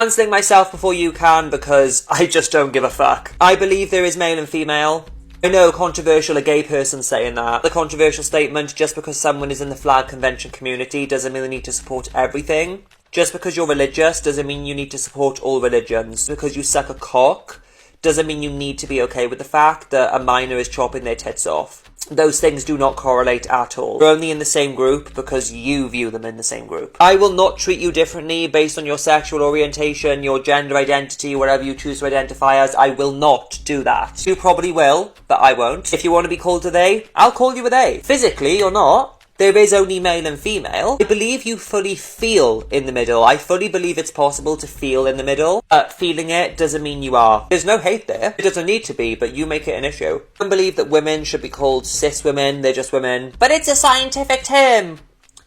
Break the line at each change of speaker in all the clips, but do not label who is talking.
Cancelling myself before you can because I just don't give a fuck. I believe there is male and female. I know, controversial, a gay person saying that. The controversial statement, just because someone is in the flag convention community doesn't mean they need to support everything. Just because you're religious doesn't mean you need to support all religions. Because you suck a cock doesn't mean you need to be okay with the fact that a minor is chopping their tits off. Those things do not correlate at all. You're only in the same group because you view them in the same group. I will not treat you differently based on your sexual orientation, your gender identity, whatever you choose to identify as. I will not do that. You probably will, but I won't. If you want to be called a they, I'll call you a they. Physically or not. There is only male and female. I believe you fully feel in the middle. I fully believe it's possible to feel in the middle. Feeling it doesn't mean you are. There's no hate there. It doesn't need to be, but you make it an issue. I don't believe that women should be called cis women. They're just women. But it's a scientific term.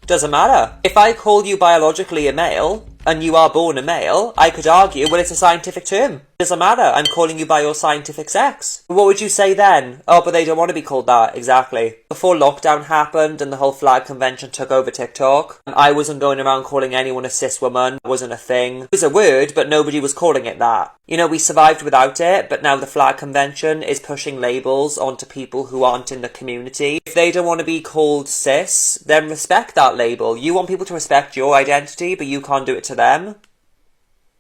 Doesn't matter. If I call you biologically a male, and you are born a male, I could argue, well, it's a scientific term. Doesn't matter. I'm calling you by your scientific sex. What would you say then? Oh, but they don't want to be called that. Exactly. Before lockdown happened and the whole flag convention took over TikTok, I wasn't going around calling anyone a cis woman. It wasn't a thing. It was a word, but nobody was calling it that. You know, we survived without it, but now the flag convention is pushing labels onto people who aren't in the community. If they don't want to be called cis, then respect that label. You want people to respect your identity, but you can't do it to them.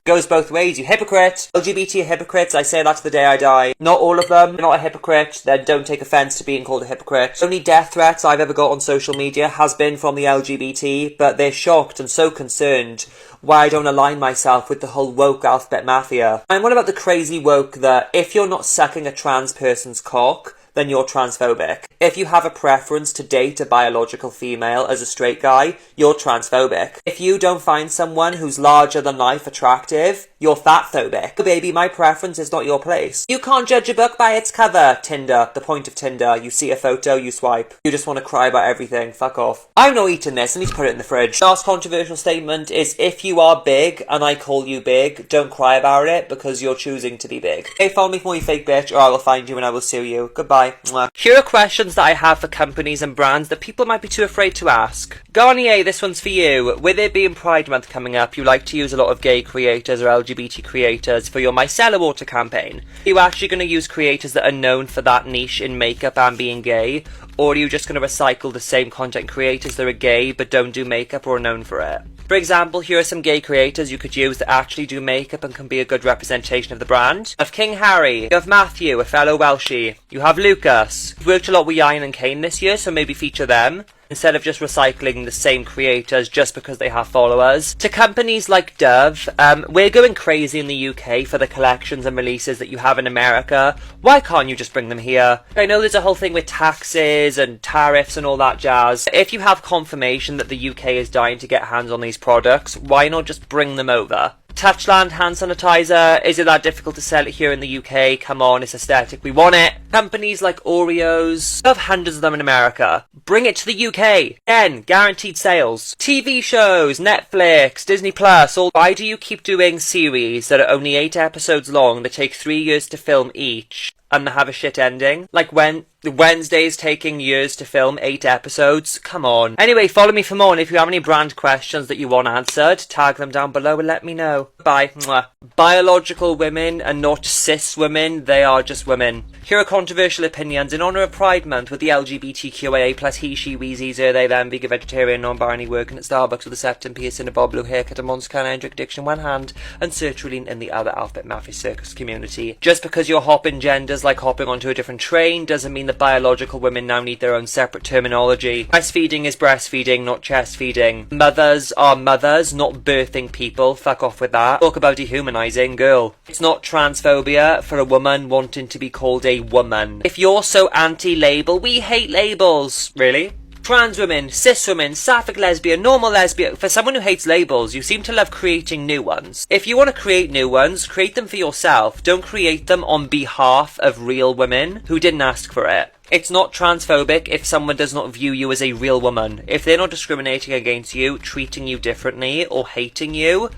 Goes both ways, you hypocrite. LGBT are hypocrites, I say that to the day I die. Not all of them, not a hypocrite, then don't take offence to being called a hypocrite. The only death threats I've ever got on social media has been from the LGBT, but they're shocked and so concerned why I don't align myself with the whole woke alphabet mafia. I'm on about the crazy woke that if you're not sucking a trans person's cock, then you're transphobic. If you have a preference to date a biological female as a straight guy, you're transphobic. If you don't find someone who's larger than life attractive, you're fatphobic. Baby, my preference is not your place. You can't judge a book by its cover. Tinder. The point of Tinder. You see a photo, you swipe. You just want to cry about everything. Fuck off. I'm not eating this. I need to put it in the fridge. Last controversial statement is if you are big and I call you big, don't cry about it because you're choosing to be big. Okay, follow me for more, you fake bitch, or I will find you and I will sue you. Goodbye. Mwah. Here are questions that I have for companies and brands that people might be too afraid to ask. Garnier, this one's for you. With it being Pride Month coming up, you like to use a lot of gay creators or LGBT creators for your micellar water campaign. Are you actually going to use creators that are known for that niche in makeup and being gay? Or are you just going to recycle the same content creators that are gay but don't do makeup or are known for it? For example, here are some gay creators you could use that actually do makeup and can be a good representation of the brand. You have King Harry, you have Matthew, a fellow Welshie, you have Lucas. You've worked a lot with Ian and Kane this year, so maybe feature them, instead of just recycling the same creators just because they have followers. To companies like Dove, we're going crazy in the UK for the collections and releases that you have in America. Why can't you just bring them here? I know there's a whole thing with taxes and tariffs and all that jazz. If you have confirmation that the UK is dying to get hands on these products, why not just bring them over? Touchland hand sanitizer, is it that difficult to sell it here in the UK? Come on, it's aesthetic, we want it. Companies like Oreos, have hundreds of them in America. Bring it to the UK. Again, guaranteed sales. TV shows, Netflix, Disney Plus, all. Why do you keep doing series that are only 8 episodes long that take 3 years to film each and have a shit ending? Like when Wednesday's taking years to film 8 episodes. Come on. Anyway, follow me for more, and if you have any brand questions that you want answered, tag them down below and let me know. Bye. Mwah. Biological women are not cis women, they are just women. Here are controversial opinions. In honour of Pride Month, with the LGBTQIA plus he, she, we, ze, zer, they, them, vegan, vegetarian, non-binary, working at Starbucks with a septum, piercing, a bob, blue haircut, a monster can, Hendrick addiction in one hand, and sertraline in the other alphabet mafia circus community. Just because you're hopping genders like hopping onto a different train doesn't mean that biological women now need their own separate terminology. Breastfeeding is breastfeeding, not chest feeding. Mothers are mothers, not birthing people. Fuck off with that. Talk about dehumanizing, girl. It's not transphobia for a woman wanting to be called a woman. If you're so anti-label, we hate labels. Really? Trans women, cis women, sapphic lesbian, normal lesbian. For someone who hates labels, you seem to love creating new ones. If you want to create new ones, create them for yourself. Don't create them on behalf of real women who didn't ask for it. It's not transphobic if someone does not view you as a real woman. If they're not discriminating against you, treating you differently, or hating you,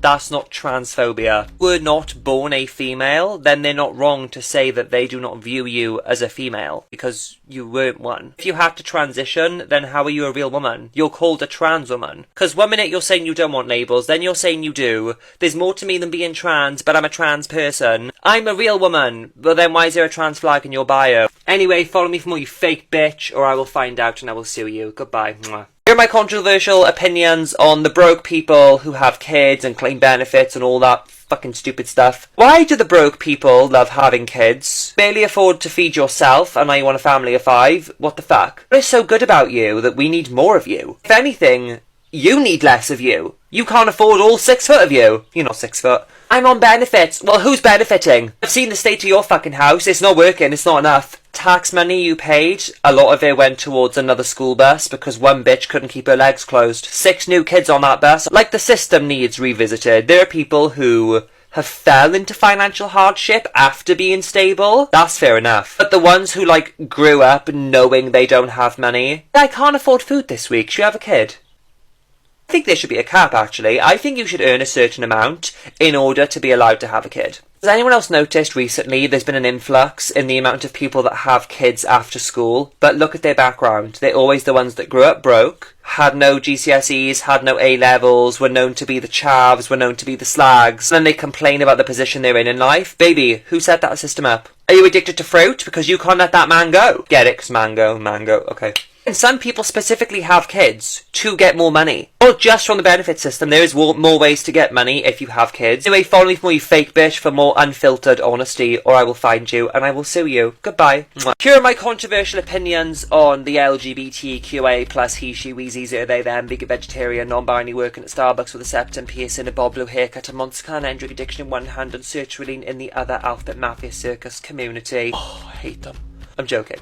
That's not transphobia. Were not born a female, then they're not wrong to say that they do not view you as a female, because you weren't one. If you had to transition, then how are you a real woman? You're called a trans woman. Because 1 minute you're saying you don't want labels, then you're saying you do. There's more to me than being trans, but I'm a trans person. I'm a real woman. But then why is there a trans flag in your bio? Anyway, follow me for more, you fake bitch, or I will find out and I will sue you. Goodbye. Mwah. Here are my controversial opinions on the broke people who have kids and claim benefits and all that fucking stupid stuff. Why do the broke people love having kids? Barely afford to feed yourself and now you want a family of 5? What the fuck? What is so good about you that we need more of you? If anything, you need less of you. You can't afford all 6 foot of you. You're not 6 foot. I'm on benefits. Well, who's benefiting? I've seen the state of your fucking house. It's not working. It's not enough. Tax money you paid, a lot of it went towards another school bus because one bitch couldn't keep her legs closed. 6 new kids on that bus. Like, the system needs revisited. There are people who have fell into financial hardship after being stable. That's fair enough. But the ones who, like, grew up knowing they don't have money. I can't afford food this week. Should we have a kid? I think there should be a cap, actually. I think you should earn a certain amount in order to be allowed to have a kid. Has anyone else noticed recently there's been an influx in the amount of people that have kids after school? But look at their background. They're always the ones that grew up broke, had no GCSEs, had no A-levels, were known to be the chavs, were known to be the slags, and then they complain about the position they're in life. Baby, who set that system up? Are you addicted to fruit? Because you can't let that man go. Get it? 'Cause mango, okay. And some people specifically have kids to get more money. Not just from the benefit system, there is more ways to get money if you have kids. Anyway, follow me for more, you fake bitch, for more unfiltered honesty, or I will find you and I will sue you. Goodbye. Mwah. Here are my controversial opinions on the LGBTQA plus he, she, weezy, zero, they, them, big vegetarian, non-binary, working at Starbucks with a septum piercing, a bob blue haircut, a monster can, drink addiction in one hand, and sertraline in the other, alphabet mafia circus community. Oh, I hate them. I'm joking.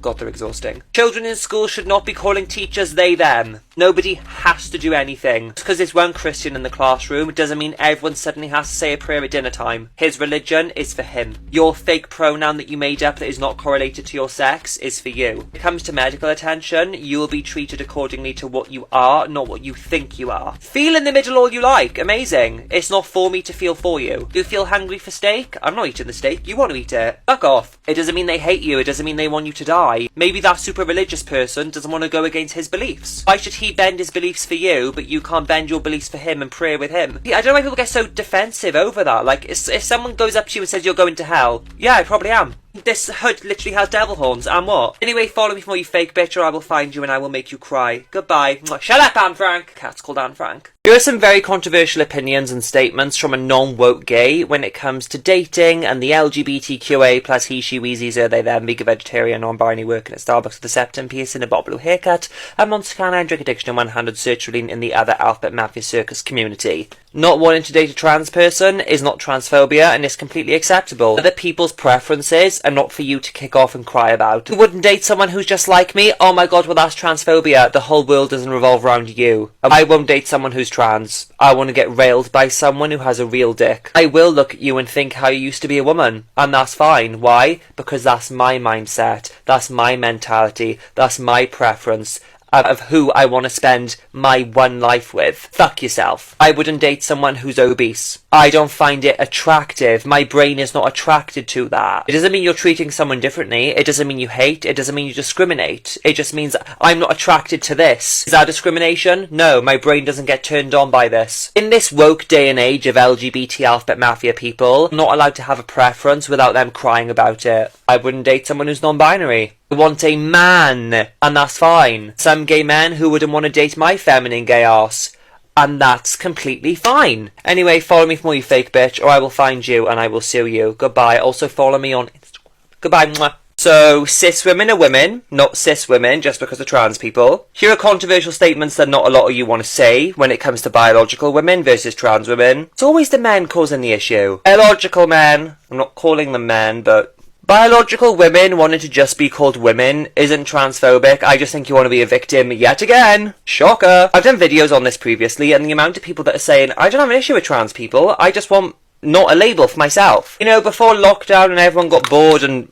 God, they're exhausting. Children in school should not be calling teachers they, them. Nobody has to do anything. Just because there's one Christian in the classroom, it doesn't mean everyone suddenly has to say a prayer at dinner time. His religion is for him. Your fake pronoun that you made up that is not correlated to your sex is for you. When it comes to medical attention, you will be treated accordingly to what you are, not what you think you are. Feel in the middle all you like. Amazing. It's not for me to feel for you. Do you feel hungry for steak? I'm not eating the steak. You want to eat it. Fuck off. It doesn't mean they hate you. It doesn't mean they want you to die. Maybe that super religious person doesn't want to go against his beliefs. Why should he bend his beliefs for you, but you can't bend your beliefs for him and pray with him? I don't know why people get so defensive over that. Like, if someone goes up to you and says you're going to hell, yeah, I probably am. This hood literally has devil horns, and what? Anyway, follow me for more, you fake bitch, or I will find you and I will make you cry. Goodbye. Shut up, Anne Frank. Cat's called Anne Frank. Here are some very controversial opinions and statements from a non-woke gay when it comes to dating and the LGBTQA plus he, she, weezy, zero, they, them, vegan, vegetarian, non-binary, working at Starbucks with a septum piercing, a bob blue haircut, a monster can, and drink addiction in one hand, and sertraline in the other, alphabet mafia circus community. Not wanting to date a trans person is not transphobia and is completely acceptable. Other people's preferences are not for you to kick off and cry about. You wouldn't date someone who's just like me? Oh my god, well that's transphobia. The whole world doesn't revolve around you. I won't date someone who's trans. I want to get railed by someone who has a real dick. I will look at you and think how you used to be a woman. And that's fine. Why? Because that's my mindset. That's my mentality. That's my preference of who I want to spend my one life with. Fuck yourself. I wouldn't date someone who's obese. I don't find it attractive. My brain is not attracted to that. It doesn't mean you're treating someone differently. It doesn't mean you hate. It doesn't mean you discriminate. It just means I'm not attracted to this. Is that discrimination? No, my brain doesn't get turned on by this. In this woke day and age of LGBT alphabet mafia people, I'm not allowed to have a preference without them crying about it. I wouldn't date someone who's non-binary. I want a man, and that's fine. Some gay men who wouldn't want to date my feminine gay arse, and that's completely fine. Anyway, follow me for more, you fake bitch, or I will find you and I will sue you. Goodbye. Also follow me on Instagram. Goodbye. Mwah. So, cis women are women, not cis women just because of trans people. Here are controversial statements that not a lot of you want to say when it comes to biological women versus trans women. It's always the men causing the issue. Biological men, I'm not calling them men, but biological women wanting to just be called women isn't transphobic. I just think you want to be a victim yet again. Shocker. I've done videos on this previously, and the amount of people that are saying, I don't have an issue with trans people, I just want not a label for myself. You know, before lockdown and everyone got bored and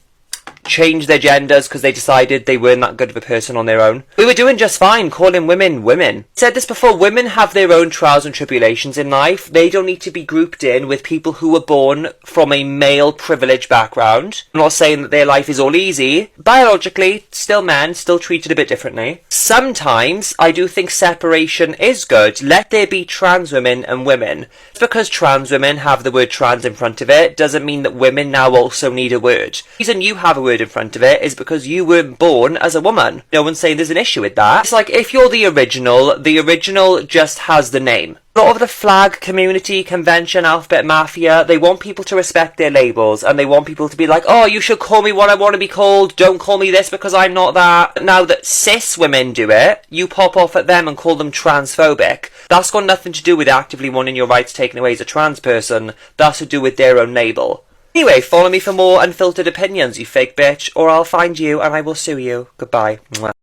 change their genders because they decided they weren't that good of a person on their own. We were doing just fine calling women women. I said this before, women have their own trials and tribulations in life. They don't need to be grouped in with people who were born from a male privileged background. I'm not saying that their life is all easy. Biologically, still men, still treated a bit differently. Sometimes I do think separation is good. Let there be trans women and women. Just because trans women have the word trans in front of it doesn't mean that women now also need a word. The reason you have a word in front of it is because you weren't born as a woman. No one's saying there's an issue with that. It's like if you're the original just has the name. A lot of the flag community, convention, alphabet mafia, they want people to respect their labels and they want people to be like, oh, you should call me what I want to be called, don't call me this because I'm not that. Now that cis women do it, you pop off at them and call them transphobic. That's got nothing to do with actively wanting your rights taken away as a trans person. That's to do with their own label. Anyway, follow me for more unfiltered opinions, you fake bitch, or I'll find you and I will sue you. Goodbye. Mwah.